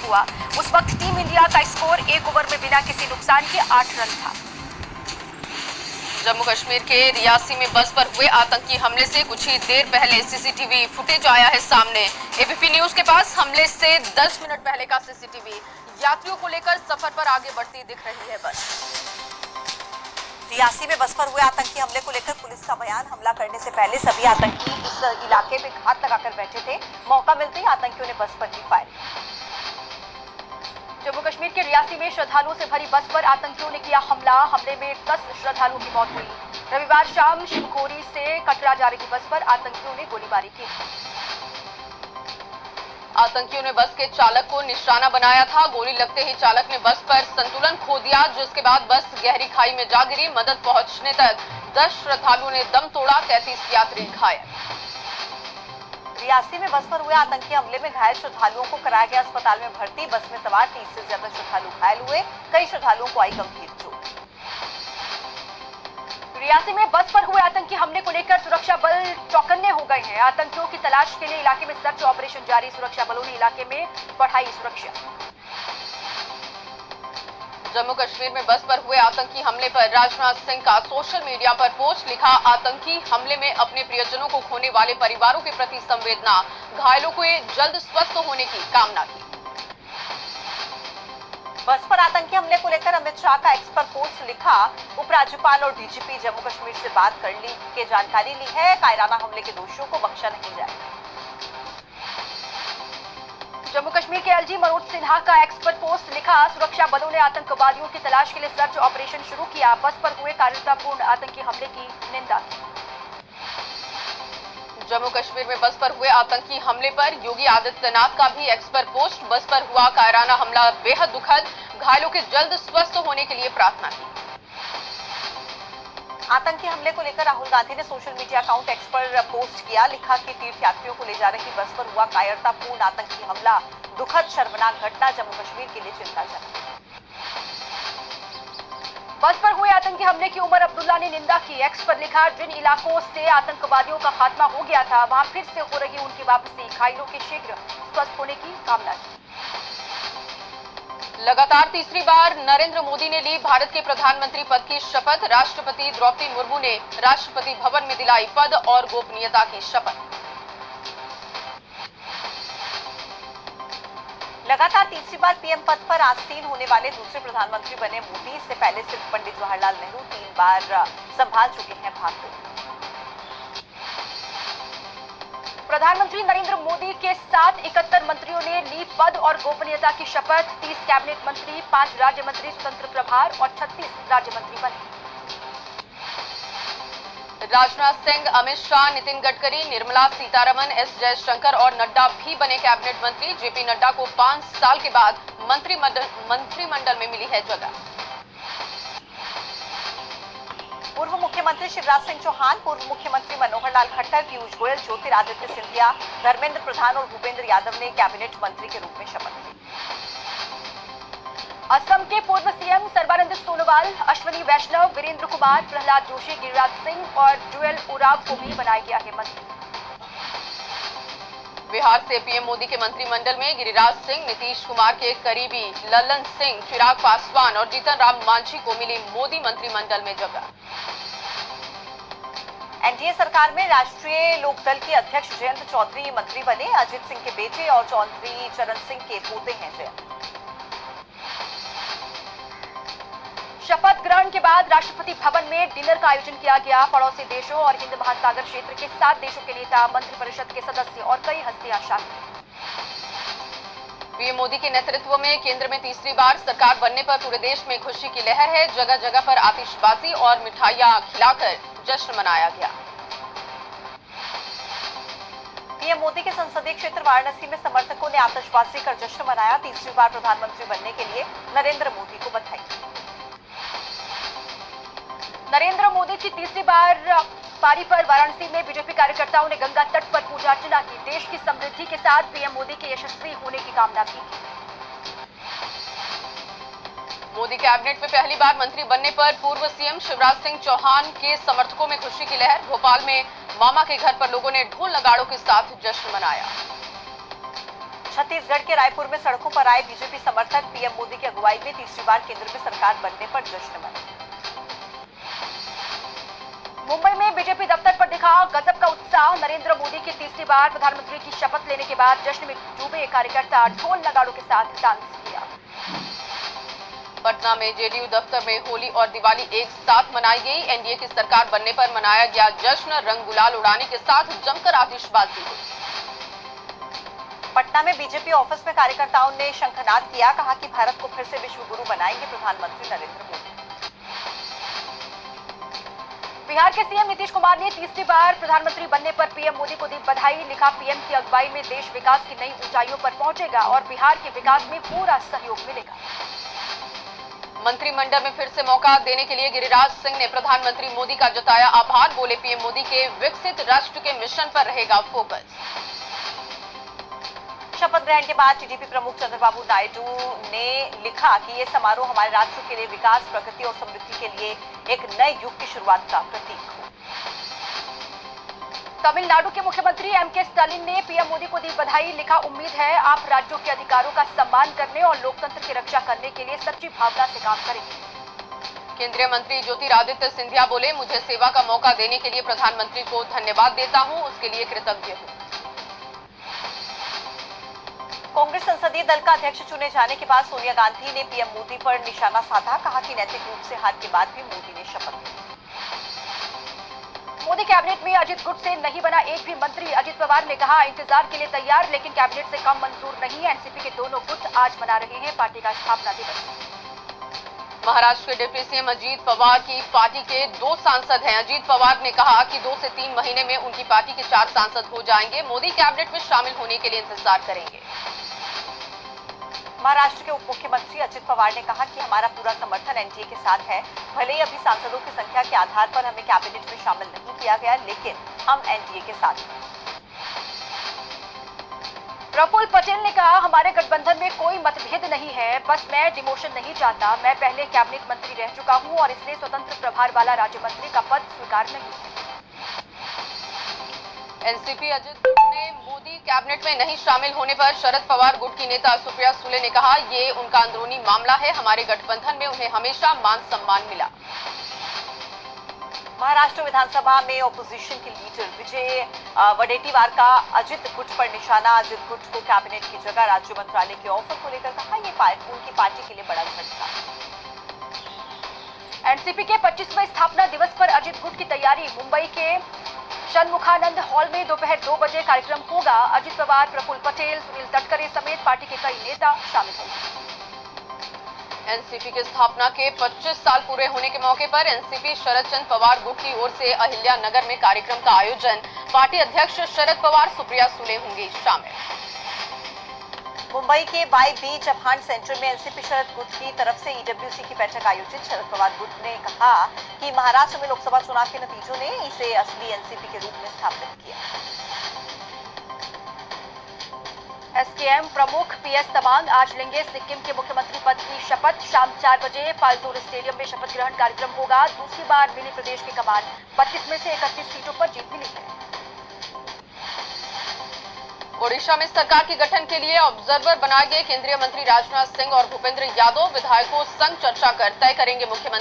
हुआ, उस वक्त टीम इंडिया का स्कोर 1 ओवर में बिना किसी नुकसान के 8 रन था। जम्मू कश्मीर के रियासी में बस पर हुए आतंकी हमले से कुछ ही देर पहले सीसीटीवी फुटेज आया है सामने। एबीपी न्यूज के पास हमले से 10 मिनट पहले का सीसीटीवी। यात्रियों को लेकर सफर पर आगे बढ़ती दिख रही है बस। रियासी में बस पर हुए आतंकी हमले को लेकर पुलिस का बयान। हमला करने से पहले सभी आतंकी इस इलाके में घात लगाकर बैठे थे। मौका मिलते ही आतंकियों ने बस पर की फायरिंग। जम्मू कश्मीर के रियासी में श्रद्धालुओं से भरी बस पर आतंकियों ने किया हमला। हमले में 10 श्रद्धालुओं की मौत हुई। रविवार शाम शिवखोरी से कटरा जा रही बस पर आतंकियों ने गोलीबारी की। आतंकियों ने बस के चालक को निशाना बनाया था। गोली लगते ही चालक ने बस पर संतुलन खो दिया, जिसके बाद बस गहरी खाई में जा गिरी। मदद पहुंचने तक 10 श्रद्धालुओं ने दम तोड़ा, 33 यात्री घायल। रियासी में बस पर हुए आतंकी हमले में घायल श्रद्धालुओं को कराया गया अस्पताल में भर्ती। बस में सवार 30 से ज्यादा श्रद्धालु घायल हुए। कई श्रद्धालुओं को आई गंभीर चोट। रियासी में बस पर हुए आतंकी हमले को लेकर सुरक्षा बल चौकन्ने हो गए हैं। आतंकियों की तलाश के लिए इलाके में सर्च ऑपरेशन जारी। सुरक्षा बलों ने इलाके में बढ़ाई सुरक्षा। जम्मू कश्मीर में बस पर हुए आतंकी हमले पर राजनाथ सिंह का सोशल मीडिया पर पोस्ट लिखा। आतंकी हमले में अपने प्रियजनों को खोने वाले परिवारों के प्रति संवेदना, घायलों को जल्द स्वस्थ होने की कामना की। बस पर आतंकी हमले को लेकर अमित शाह का एक्स पर पोस्ट लिखा। उपराज्यपाल और डीजीपी जम्मू कश्मीर से बात कर ली के जानकारी ली है। कायराना हमले के दोषियों को बख्शा नहीं जाएगा। जम्मू कश्मीर के एलजी मनोज सिन्हा का एक्स पर पोस्ट लिखा। सुरक्षा बलों ने आतंकवादियों की तलाश के लिए सर्च ऑपरेशन शुरू किया। बस पर हुए कायरतापूर्ण आतंकी हमले की निंदा की। जम्मू कश्मीर में बस पर हुए आतंकी हमले पर योगी आदित्यनाथ का भी एक्स पर पोस्ट। बस पर हुआ कायराना हमला बेहद दुखद, घायलों के जल्द स्वस्थ होने के लिए प्रार्थना की। आतंकी हमले को लेकर राहुल गांधी ने सोशल मीडिया अकाउंट एक्स पर पोस्ट किया। लिखा कि तीर्थयात्रियों को ले जा रही बस पर हुआ कायरतापूर्ण आतंकी हमला दुखद शर्मनाक घटना, जम्मू कश्मीर के लिए चिंताजनक। बस पर हुए आतंकी हमले की उमर अब्दुल्ला ने निंदा की। एक्स पर लिखा, जिन इलाकों से आतंकवादियों का खात्मा हो गया था वहां फिर से हो रही उनकी वापसी। घायलों के शीघ्र स्वस्थ होने की कामना की। लगातार तीसरी बार नरेंद्र मोदी ने ली भारत के प्रधानमंत्री पद की शपथ। राष्ट्रपति द्रौपदी मुर्मू ने राष्ट्रपति भवन में दिलाई पद और गोपनीयता की शपथ। लगातार तीसरी बार पीएम पद पर आसीन होने वाले दूसरे प्रधानमंत्री बने मोदी। इससे पहले सिर्फ पंडित जवाहरलाल नेहरू 3 बार संभाल चुके हैं भाग्य। प्रधानमंत्री नरेंद्र मोदी के साथ 71 मंत्रियों ने ली पद और गोपनीयता की शपथ। 30 कैबिनेट मंत्री, 5 राज्य मंत्री स्वतंत्र प्रभार और 36 राज्य मंत्री बने। राजनाथ सिंह, अमित शाह, नितिन गडकरी, निर्मला सीतारमण, एस जयशंकर और नड्डा भी बने कैबिनेट मंत्री। जेपी नड्डा को 5 साल के बाद मंत्रिमंडल में मिली है जगह। पूर्व मुख्यमंत्री शिवराज सिंह चौहान, पूर्व मुख्यमंत्री मनोहर लाल खट्टर, पीयूष गोयल, ज्योतिरादित्य सिंधिया, धर्मेंद्र प्रधान और भूपेंद्र यादव ने कैबिनेट मंत्री के रूप में शपथ ली। असम के पूर्व सीएम सर्बानंद सोनोवाल, अश्विनी वैष्णव, वीरेंद्र कुमार, प्रहलाद जोशी, गिरिराज सिंह और जुएल ओराव को भी बनाया गया है मंत्री। बिहार से पीएम मोदी के मंत्रिमंडल में गिरिराज सिंह, नीतीश कुमार के करीबी लल्लन सिंह, चिराग पासवान और जीतन राम मांझी को मिली मोदी मंत्रिमंडल में जगह। एनडीए सरकार में राष्ट्रीय लोकदल के अध्यक्ष जयंत चौधरी मंत्री बने। अजित सिंह के बेटे और चौधरी चरण सिंह के पोते हैं जयंत। शपथ ग्रहण के बाद राष्ट्रपति भवन में डिनर का आयोजन किया गया। पड़ोसी देशों और हिंद महासागर क्षेत्र के 7 देशों के नेता, मंत्रिपरिषद के सदस्य और कई हस्तियां शामिल। पीएम मोदी के नेतृत्व में केंद्र में तीसरी बार सरकार बनने पर पूरे देश में खुशी की लहर है। जगह जगह पर आतिशबाजी और मिठाइयां खिलाकर जश्न मनाया गया। पीएम मोदी के संसदीय क्षेत्र वाराणसी में समर्थकों ने आतिशबाजी कर जश्न मनाया। तीसरी बार प्रधानमंत्री बनने के लिए नरेंद्र मोदी को बधाई। नरेंद्र मोदी की तीसरी बार पारी पर वाराणसी में बीजेपी कार्यकर्ताओं ने गंगा तट पर पूजा अर्चना की। देश की समृद्धि के साथ पीएम मोदी के यशस्वी होने की कामना की। मोदी कैबिनेट में पहली बार मंत्री बनने पर पूर्व सीएम शिवराज सिंह चौहान के समर्थकों में खुशी की लहर। भोपाल में मामा के घर पर लोगों ने ढोल नगाड़ों के साथ जश्न मनाया। छत्तीसगढ़ के रायपुर में सड़कों पर आए बीजेपी समर्थक पीएम मोदी की अगुवाई में तीसरी बार केंद्र में सरकार बनने पर जश्न मनाए। मुंबई में बीजेपी दफ्तर पर दिखा गजब का उत्साह। नरेंद्र मोदी की तीसरी बार प्रधानमंत्री की शपथ लेने के बाद जश्न में डूबे कार्यकर्ता ढोल नगाड़ों के साथ डांस किया। पटना में जेडीयू दफ्तर में होली और दिवाली एक साथ मनाई गई। एनडीए की सरकार बनने पर मनाया गया जश्न। रंग गुलाल उड़ाने के साथ जमकर आतिशबाजी हुई। पटना में बीजेपी ऑफिस में कार्यकर्ताओं ने शंखनाद किया, कहा कि भारत को फिर से विश्व गुरु बनाएंगे प्रधानमंत्री नरेंद्र मोदी। बिहार के सीएम नीतीश कुमार ने तीसरी बार प्रधानमंत्री बनने पर पीएम मोदी को दी बधाई। लिखा, पीएम की अगुवाई में देश विकास की नई ऊंचाइयों पर पहुंचेगा और बिहार के विकास में पूरा सहयोग मिलेगा। मंत्रिमंडल में फिर से मौका देने के लिए गिरिराज सिंह ने प्रधानमंत्री मोदी का जताया आभार। बोले, पीएम मोदी के विकसित राष्ट्र के मिशन पर रहेगा फोकस। शपथ ग्रहण के बाद टीडीपी प्रमुख चंद्रबाबू नायडू ने लिखा कि ये समारोह हमारे राष्ट्र के लिए विकास, प्रगति और समृद्धि के लिए एक नए युग की शुरुआत का प्रतीक हो। तमिलनाडु के मुख्यमंत्री एमके स्टालिन ने पीएम मोदी को दी बधाई। लिखा, उम्मीद है आप राज्यों के अधिकारों का सम्मान करने और लोकतंत्र की रक्षा करने के लिए सच्ची भावना से काम करेंगे। केंद्रीय मंत्री ज्योतिरादित्य सिंधिया बोले, मुझे सेवा का मौका देने के लिए प्रधानमंत्री को धन्यवाद देता हूं, उसके लिए कृतज्ञ हूं। कांग्रेस संसदीय दल का अध्यक्ष चुने जाने के बाद सोनिया गांधी ने पीएम मोदी पर निशाना साधा। कहा कि नैतिक रूप से हार के बाद भी मोदी ने शपथ ली। मोदी कैबिनेट में अजित गुट से नहीं बना एक भी मंत्री। अजित पवार ने कहा, इंतजार के लिए तैयार, लेकिन कैबिनेट से कम मंजूर नहीं। एनसीपी के दोनों गुट आज मना रहे हैं पार्टी का स्थापना दिवस। महाराष्ट्र के डिप्टी सीएम अजीत पवार की पार्टी के 2 सांसद हैं। अजीत पवार ने कहा कि 2 से 3 महीने में उनकी पार्टी के 4 सांसद हो जाएंगे। मोदी कैबिनेट में शामिल होने के लिए इंतजार करेंगे। महाराष्ट्र के उप मुख्यमंत्री अजित पवार ने कहा कि हमारा पूरा समर्थन एनडीए के साथ है। भले ही अभी सांसदों की संख्या के आधार पर हमें कैबिनेट में शामिल नहीं किया गया, लेकिन हम एनडीए के साथ हैं। प्रफुल्ल पटेल ने कहा, हमारे गठबंधन में कोई मतभेद नहीं है, बस मैं डिमोशन नहीं चाहता। मैं पहले कैबिनेट मंत्री रह चुका हूं और इसलिए स्वतंत्र प्रभार वाला राज्य मंत्री का पद स्वीकार नहीं है। एनसीपी अजित ने मोदी कैबिनेट में नहीं शामिल होने पर शरद पवार गुट की नेता सुप्रिया सुले ने कहा, ये उनका अंदरूनी मामला है। हमारे गठबंधन में उन्हें हमेशा मान सम्मान मिला। महाराष्ट्र विधानसभा में ऑपोजिशन के लीडर विजय वडेट्टीवार का अजित गुट पर निशाना। अजित गुट को कैबिनेट की जगह राज्य मंत्रालय के ऑफर को लेकर कहा, ये उनकी पार्टी के लिए बड़ा झटका। एनसीपी के 25वें स्थापना दिवस पर अजित गुट की तैयारी। मुंबई के षणमुखानंद हॉल में दोपहर 2 बजे कार्यक्रम होगा। अजित पवार, प्रफुल्ल पटेल, सुनील तटकरे समेत पार्टी के कई नेता शामिल होंगे। एनसीपी की स्थापना के 25 साल पूरे होने के मौके पर एनसीपी शरद चंद्र पवार गुट की ओर से अहिल्या नगर में कार्यक्रम का आयोजन। पार्टी अध्यक्ष शरद पवार, सुप्रिया सुले होंगी शामिल। मुंबई के बाई बीच अभान सेंटर में एनसीपी शरद गुट की तरफ से ईडब्ल्यूसी की बैठक आयोजित। शरद पवार गुट ने कहा कि महाराष्ट्र में लोकसभा चुनाव के नतीजों ने इसे असली एनसीपी के रूप में स्थापित किया। एसकेएम प्रमुख पीएस तमांग आज लेंगे सिक्किम के मुख्यमंत्री पद की शपथ। शाम 4 बजे पालजोर स्टेडियम में शपथ ग्रहण कार्यक्रम होगा। दूसरी बार मिली प्रदेश की कमान। 32 में से 31 सीटों पर जीत मिली है। ओडिशा में सरकार के गठन के लिए ऑब्जर्वर बनाए गए केंद्रीय मंत्री राजनाथ सिंह और भूपेंद्र यादव विधायकों संग चर्चा कर तय करेंगे मुख्यमंत्री